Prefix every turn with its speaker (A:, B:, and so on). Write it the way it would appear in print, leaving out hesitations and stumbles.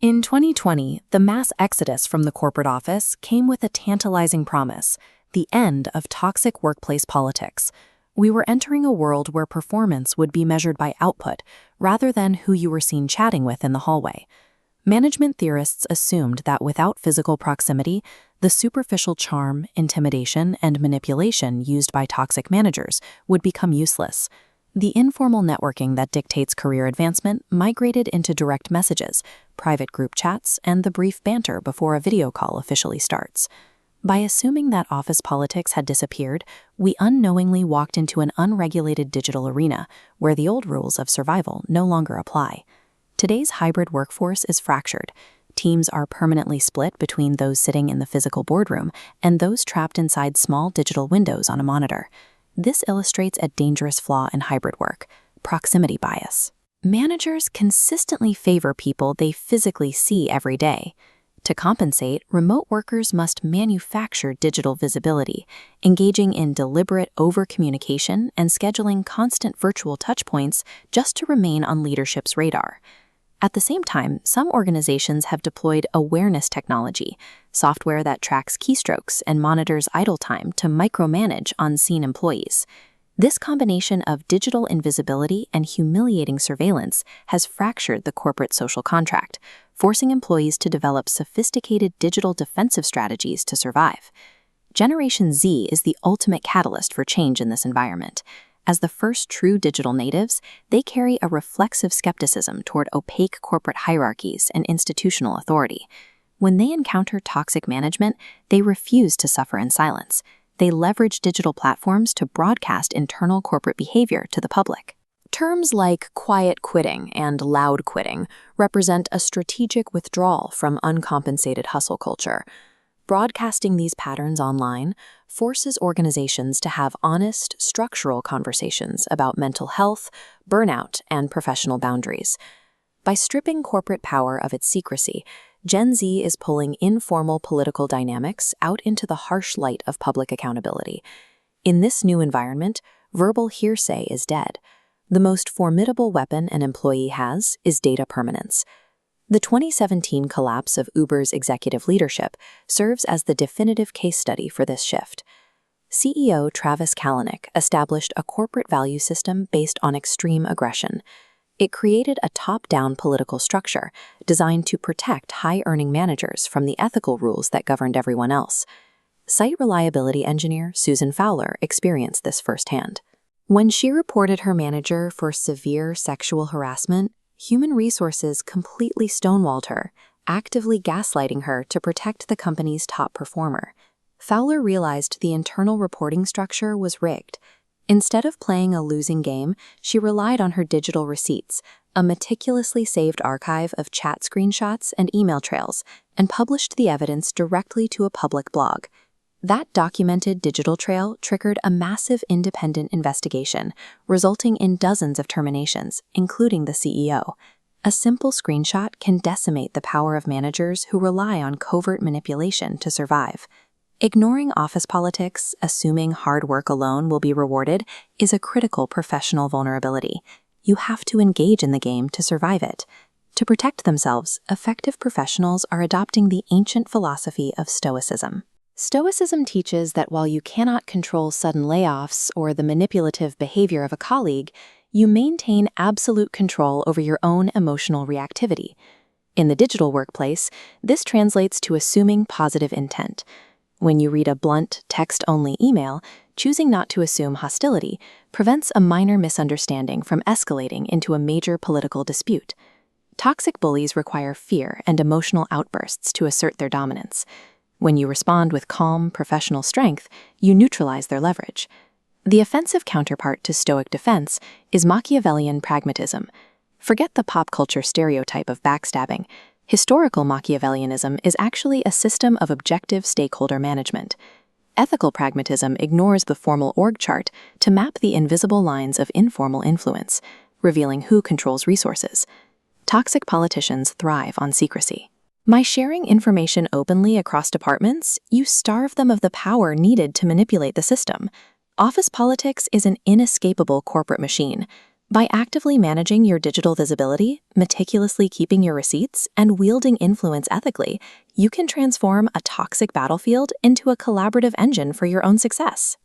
A: In 2020, the mass exodus from the corporate office came with a tantalizing promise: the end of toxic workplace politics. We were entering a world where performance would be measured by output rather than who you were seen chatting with in the hallway. Management theorists assumed that without physical proximity, the superficial charm, intimidation, and manipulation used by toxic managers would become useless. The informal networking that dictates career advancement migrated into direct messages, private group chats, and the brief banter before a video call officially starts. By assuming that office politics had disappeared, we unknowingly walked into an unregulated digital arena where the old rules of survival no longer apply. Today's hybrid workforce is fractured. Teams are permanently split between those sitting in the physical boardroom and those trapped inside small digital windows on a monitor. This illustrates a dangerous flaw in hybrid work: proximity bias. Managers consistently favor people they physically see every day. To compensate, remote workers must manufacture digital visibility, engaging in deliberate over-communication and scheduling constant virtual touchpoints just to remain on leadership's radar. At the same time, some organizations have deployed awareness technology, software that tracks keystrokes and monitors idle time to micromanage unseen employees. This combination of digital invisibility and humiliating surveillance has fractured the corporate social contract, forcing employees to develop sophisticated digital defensive strategies to survive. Generation Z is the ultimate catalyst for change in this environment. As the first true digital natives, they carry a reflexive skepticism toward opaque corporate hierarchies and institutional authority. When they encounter toxic management, they refuse to suffer in silence. They leverage digital platforms to broadcast internal corporate behavior to the public. Terms like quiet quitting and loud quitting represent a strategic withdrawal from uncompensated hustle culture. Broadcasting these patterns online forces organizations to have honest, structural conversations about mental health, burnout, and professional boundaries. By stripping corporate power of its secrecy, Gen Z is pulling informal political dynamics out into the harsh light of public accountability. In this new environment, verbal hearsay is dead. The most formidable weapon an employee has is data permanence. The 2017 collapse of Uber's executive leadership serves as the definitive case study for this shift. CEO Travis Kalanick established a corporate value system based on extreme aggression. It created a top-down political structure designed to protect high-earning managers from the ethical rules that governed everyone else. Site reliability engineer Susan Fowler experienced this firsthand. When she reported her manager for severe sexual harassment, human resources completely stonewalled her, actively gaslighting her to protect the company's top performer. Fowler realized the internal reporting structure was rigged. Instead of playing a losing game, she relied on her digital receipts, a meticulously saved archive of chat screenshots and email trails, and published the evidence directly to a public blog. That documented digital trail triggered a massive independent investigation, resulting in dozens of terminations, including the CEO. A simple screenshot can decimate the power of managers who rely on covert manipulation to survive. Ignoring office politics, assuming hard work alone will be rewarded, is a critical professional vulnerability. You have to engage in the game to survive it. To protect themselves, effective professionals are adopting the ancient philosophy of Stoicism. Stoicism teaches that while you cannot control sudden layoffs or the manipulative behavior of a colleague, you maintain absolute control over your own emotional reactivity. In the digital workplace, this translates to assuming positive intent. When you read a blunt, text-only email, choosing not to assume hostility prevents a minor misunderstanding from escalating into a major political dispute. Toxic bullies require fear and emotional outbursts to assert their dominance. When you respond with calm, professional strength, you neutralize their leverage. The offensive counterpart to Stoic defense is Machiavellian pragmatism. Forget the pop culture stereotype of backstabbing. Historical Machiavellianism is actually a system of objective stakeholder management. Ethical pragmatism ignores the formal org chart to map the invisible lines of informal influence, revealing who controls resources. Toxic politicians thrive on secrecy. By sharing information openly across departments, you starve them of the power needed to manipulate the system. Office politics is an inescapable corporate machine. By actively managing your digital visibility, meticulously keeping your receipts, and wielding influence ethically, you can transform a toxic battlefield into a collaborative engine for your own success.